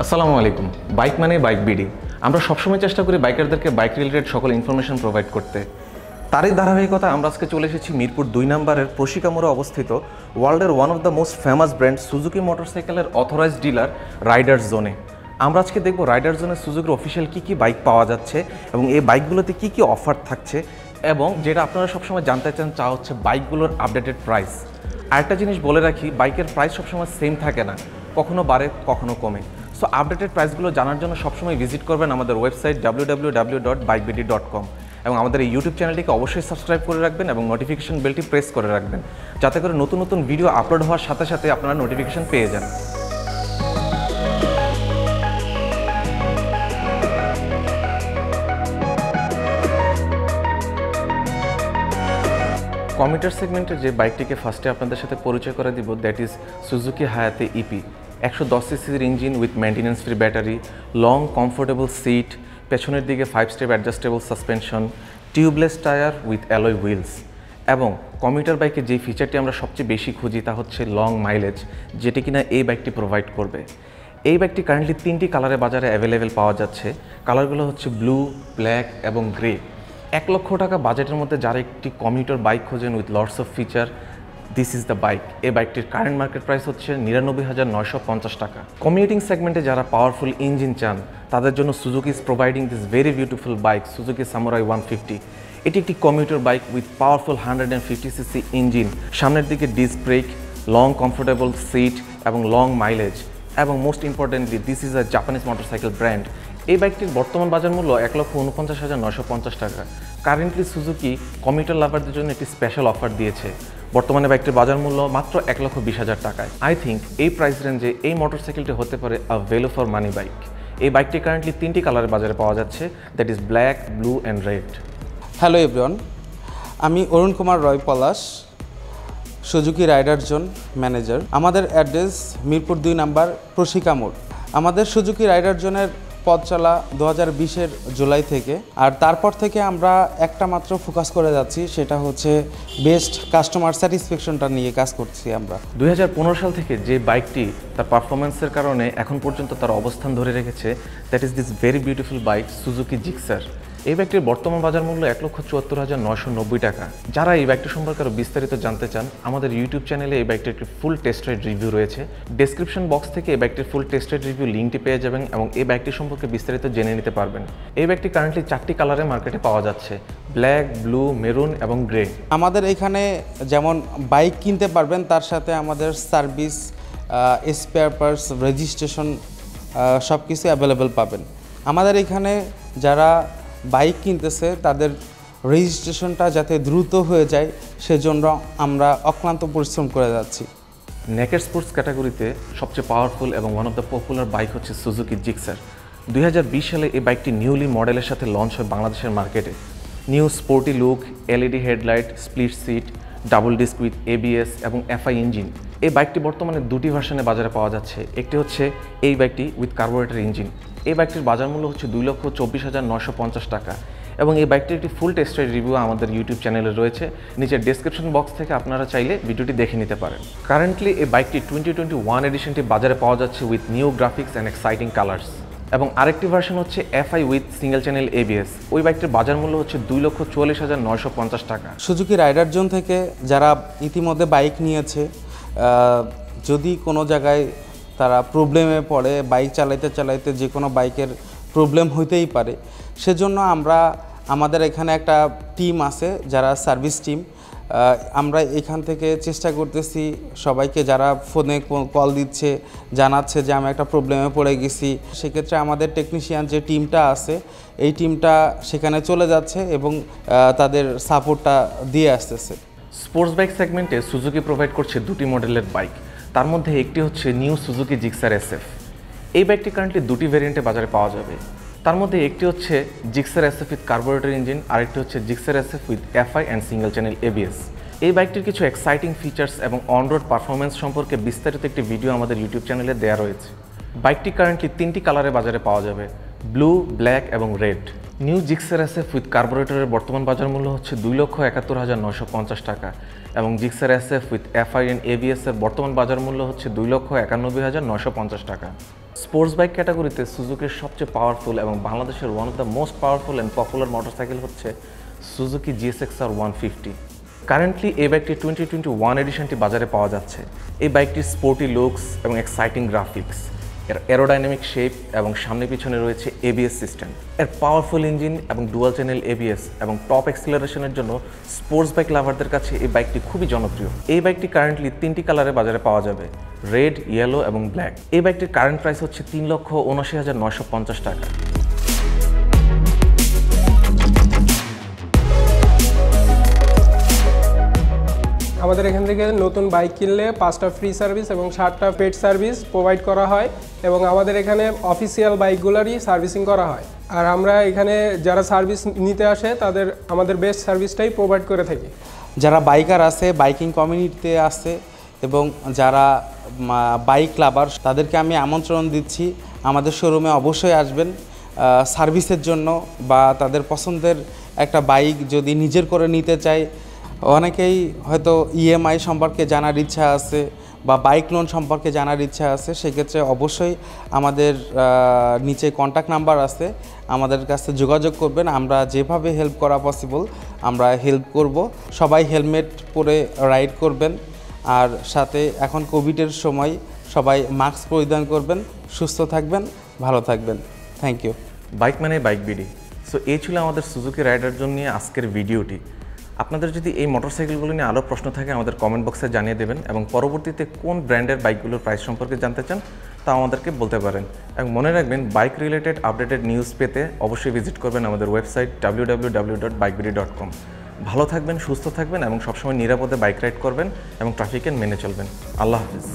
আসসালামু আলাইকুম। বাইক মানে বাইক বিডি। আমরা সবসময় চেষ্টা করি বাইকারদেরকে বাইক রিলেটেড সকল ইনফরমেশন প্রোভাইড করতে। তারই ধারাবাহিকতা আমরা আজকে চলে এসেছি মিরপুর 2 নম্বরের প্রশিকা মোড়ে অবস্থিত ওয়ার্ল্ডের one of the most famous brand Suzuki মোটরসাইকেলের অথরাইজড ডিলার রাইডার্স জোনে। আমরা আজকে দেখব রাইডার্স জোনে সুজুকির অফিসিয়াল কী বাইক পাওয়া যাচ্ছে এবং এই বাইকগুলোতে কী অফার থাকছে, এবং যেটা আপনারা সবসময় জানতে চান তা হচ্ছে বাইকগুলোর আপডেটেড প্রাইস। আরেকটা জিনিস বলে রাখি, বাইকের প্রাইস সবসময় সেম থাকে না, কখনো বাড়ে কখনো কমে। সো আপডেটেড প্রাইসগুলো জানার জন্য সবসময় ভিজিট করবেন আমাদের ওয়েবসাইট www.bikebidi.com এবং আমাদের এই ইউটিউব চ্যানেলটিকে অবশ্যই সাবস্ক্রাইব করে রাখবেন এবং নোটিফিকেশন বেলটি প্রেস করে রাখবেন, যাতে করে নতুন নতুন ভিডিও আপলোড হওয়ার সাথে সাথে আপনারা নোটিফিকেশন পেয়ে যান। কমিউটার সেগমেন্টের যে বাইকটিকে ফার্স্টে আপনাদের সাথে পরিচয় করে দিব, that is Suzuki Hayate EP. 110 সিসির engine with maintenance free battery, long comfortable seat, পেছনের দিকে 5 step adjustable suspension, tubeless tyre with alloy wheels. এবং কমিউটার বাইকে যে ফিচারটি আমরা সবচেয়ে বেশি খুঁজি তা হচ্ছে লং মাইলেজ, যেটি কিনা এই বাইকটি প্রোভাইড করবে। এই বাইকটি কারেন্টলি 3টি কালারে বাজারে অ্যাভেলেবেল পাওয়া যাচ্ছে। কালারগুলো হচ্ছে ব্লু, ব্ল্যাক এবং গ্রে। 1 লক্ষ টাকা বাজেটের মধ্যে যারা একটি কমিউটার বাইক খোঁজেন with lots of feature, this is the bike. এই বাইকটির কারেন্ট মার্কেট প্রাইস হচ্ছে 99,950 টাকা। কমিউটিং সেগমেন্টে যারা পাওয়ারফুল ইঞ্জিন চান তাদের জন্য Suzuki is providing this very beautiful bike, Suzuki Samurai 150। এটি একটি commuter bike with powerful 150 CC engine, সামনের দিকে disc brake, long comfortable seat এবং লং মাইলেজ, এবং most importantly this is a Japanese motorcycle brand. এই বাইকটির বর্তমান বাজার মূল্য 1,49,950 টাকা। কারেন্টলি সুজুকি কমিউটার লাভারদের জন্য একটি স্পেশাল অফার দিয়েছে। বর্তমানে বাইকটির বাজার মূল্য মাত্র 1,20,000 টাকায়। আই থিঙ্ক এই প্রাইস রেঞ্জে এই মোটরসাইকেলটি হতে পারে আ ভ্যালু ফর মানি বাইক। এই বাইকটি কারেন্টলি 3টি কালারের বাজারে পাওয়া যাচ্ছে, that is black, blue and red. Hello everyone, আমি অরুণ কুমার রয় পলাশ, সুজুকি রাইডার জোন ম্যানেজার। আমাদের অ্যাড্রেস মিরপুর 2 নম্বর প্রশিকা মোড়। আমাদের সুজুকি রাইডার জোনের পথ চলা 2020-এর জুলাই থেকে, আর তারপর থেকে আমরা একটা মাত্র ফোকাস করে যাচ্ছি, সেটা হচ্ছে বেস্ট কাস্টমার স্যাটিসফ্যাকশনটা নিয়ে কাজ করছি আমরা। 2015 সাল থেকে যে বাইকটি তার পারফরমেন্সের কারণে এখন পর্যন্ত তার অবস্থান ধরে রেখেছে, that is this very beautiful bike Suzuki Gixxer. এই বাইকটির বর্তমান বাজার মূল্য 1,74,990 টাকা। যারা এই বাইকটি সম্পর্কে আরও বিস্তারিত জানতে চান, আমাদের ইউটিউব চ্যানেলে এই বাইকটির একটি ফুল টেস্ট রাইড রিভিউ রয়েছে। ডেসক্রিপশন বক্স থেকে এই বাইকটির ফুল টেস্ট রাইড রিভিউ লিঙ্কটি পেয়ে যাবেন এবং এই বাইকটি সম্পর্কে বিস্তারিত জেনে নিতে পারবেন। এই বাইকটি কারেন্টলি 4টি কালারে মার্কেটে পাওয়া যাচ্ছে, ব্ল্যাক, ব্লু, মেরুন এবং গ্রে। আমাদের এখানে যেমন বাইক কিনতে পারবেন, তার সাথে আমাদের সার্ভিস, স্পেয়ার পার্টস, রেজিস্ট্রেশন সব কিছু অ্যাভেলেবেল পাবেন। আমাদের এখানে যারা বাইক কিনতেছে তাদের রেজিস্ট্রেশনটা যাতে দ্রুত হয়ে যায়, সেজন্য আমরা অক্লান্ত পরিশ্রম করে যাচ্ছি। নেকেড স্পোর্টস ক্যাটাগরিতে সবচেয়ে পাওয়ারফুল এবং one of the popular bike হচ্ছে সুজুকি জিক্সার। 2020 সালে এই বাইকটি নিউলি মডেলের সাথে লঞ্চ হয় বাংলাদেশের মার্কেটে। New sporty look, LED headlight, split seat, double disc with ABS এবং এফআই ইঞ্জিন। এই বাইকটি বর্তমানে 2টি ভার্সনে বাজারে পাওয়া যাচ্ছে। একটি হচ্ছে এই বাইকটি উইথ কার্বোরেটর ইঞ্জিন। এই বাইকটির বাজার মূল্য হচ্ছে 2,24,950 টাকা এবং এই বাইকটির একটি ফুল টেস্ট রাইড রিভিউ আমাদের ইউটিউব চ্যানেলে রয়েছে। নিচের ডেসক্রিপশন বক্স থেকে আপনারা চাইলে ভিডিওটি দেখে নিতে পারেন। কারেন্টলি এই বাইকটি 2021 এডিশনটি বাজারে পাওয়া যাচ্ছে with new graphics and exciting colours, এবং আরেকটি ভার্সন হচ্ছে FI with single channel ABS. ওই বাইকটির বাজার মূল্য হচ্ছে 2,44,950 টাকা। সুজুকি রাইডার জোন থেকে যারা ইতিমধ্যে বাইক নিয়েছে, যদি কোনো জায়গায় তারা প্রবলেমে পড়ে, বাইক চালাইতে চালাইতে যে কোনো বাইকের প্রবলেম হইতেই পারে, সেজন্য আমাদের এখানে একটা টিম আছে যারা সার্ভিস টিম। আমরা এখান থেকে চেষ্টা করতেছি সবাইকে, যারা ফোনে কল দিচ্ছে, জানাচ্ছে যে আমি একটা প্রবলেমে পড়ে গেছি, সেক্ষেত্রে আমাদের টেকনিশিয়ান যে টিমটা আছে, এই টিমটা সেখানে চলে যাচ্ছে এবং তাদের সাপোর্টটা দিয়ে আসতেছে। স্পোর্টস বাইক সেগমেন্টে সুজুকি প্রোভাইড করছে 2টি মডেলের বাইক। তার মধ্যে একটি হচ্ছে নিউ সুজুকি জিক্সার এসএফ। এই বাইকটি কারেন্টলি 2টি ভেরিয়েন্টে বাজারে পাওয়া যাবে। তার মধ্যে একটি হচ্ছে Gixxer SF with carburettor engine, আরেকটি হচ্ছে Gixxer SF with FI and single channel ABS. এই বাইকটির কিছু এক্সাইটিং ফিচার্স এবং অন রোড পারফরমেন্স সম্পর্কে বিস্তারিত একটি ভিডিও আমাদের ইউটিউব চ্যানেলে দেওয়া রয়েছে। বাইকটি কারেন্টলি 3টি কালারে বাজারে পাওয়া যাবে, ব্লু, ব্ল্যাক এবং red. New Gixxer SF with কার্বোরেটরের বর্তমান বাজার মূল্য হচ্ছে 2,71,950 টাকা এবং Gixxer SF with FI and ABS এর বর্তমান বাজার মূল্য হচ্ছে 2,91,950 টাকা। স্পোর্টস বাইক ক্যাটাগরিতে সুজুকির সবচেয়ে পাওয়ারফুল এবং বাংলাদেশের one of the most powerful and popular motorcycle হচ্ছে সুজুকি GSX-R 150। কারেন্টলি এই বাইকটি 2021 এডিশনটি বাজারে পাওয়া যাচ্ছে। এই বাইকটির স্পোর্টি লুকস এবং এক্সাইটিং গ্রাফিক্স, এর অ্যারোডাইনামিক শেপ এবং সামনে পিছনে রয়েছে ABS সিস্টেম, এর পাওয়ারফুল ইঞ্জিন এবং ডুয়াল চ্যানেল ABS এবং টপ অ্যাক্সিলারেশনের জন্য স্পোর্টস বাইক লাভারদের কাছে এই বাইকটি খুবই জনপ্রিয়। এই বাইকটি কারেন্টলি 3টি কালারে বাজারে পাওয়া যাবে, রেড, ইয়েলো এবং ব্ল্যাক। এই বাইকটির কারেন্ট প্রাইস হচ্ছে 3,79,950 টাকা। আমাদের এখান থেকে নতুন বাইক কিনলে 5টা ফ্রি সার্ভিস এবং 7টা পেড সার্ভিস প্রোভাইড করা হয় এবং আমাদের এখানে অফিসিয়াল বাইকগুলোরই সার্ভিসিং করা হয়। আর আমরা এখানে যারা সার্ভিস নিতে আসে তাদের আমাদের বেস্ট সার্ভিসটাই প্রোভাইড করে থাকি। যারা বাইকার আছে, বাইকিং কমিউনিটিতে আছে এবং যারা বাইক লাভার, তাদেরকে আমি আমন্ত্রণ দিচ্ছি আমাদের শোরুমে অবশ্যই আসবেন সার্ভিসের জন্য বা তাদের পছন্দের একটা বাইক যদি নিজের করে নিতে চায়। অনেকেই হয়তো EMI সম্পর্কে জানার ইচ্ছা আছে বা বাইক লোন সম্পর্কে জানার ইচ্ছা আছে, সেক্ষেত্রে অবশ্যই আমাদের নিচে কন্ট্যাক্ট নাম্বার আছে, আমাদের কাছে যোগাযোগ করবেন। আমরা যেভাবে হেল্প করা পসিবল আমরা হেল্প করব। সবাই হেলমেট পরে রাইড করবেন, আর সাথে এখন কোভিডের সময় সবাই মাস্ক পরিধান করবেন। সুস্থ থাকবেন, ভালো থাকবেন। Thank you. বাইক মানে বাইক বিডি। সো এই ছিল আমাদের সুজুকি রাইডার জন্য নিয়ে আজকের ভিডিওটি। আপনাদের যদি এই মোটরসাইকেলগুলো নিয়ে আরও প্রশ্ন থাকে আমাদের কমেন্ট বক্সে জানিয়ে দেবেন এবং পরবর্তীতে কোন ব্র্যান্ডের বাইকগুলোর প্রাইস সম্পর্কে জানতে চান তা আমাদেরকে বলতে পারেন। এবং মনে রাখবেন, বাইক রিলেটেড আপডেটেড নিউজ পেতে অবশ্যই ভিজিট করবেন আমাদের ওয়েবসাইট www.bikebidi.com। ভালো থাকবেন, সুস্থ থাকবেন এবং সবসময় নিরাপদে বাইক রাইড করবেন এবং ট্রাফিকে মেনে চলবেন। আল্লাহ হাফিজ।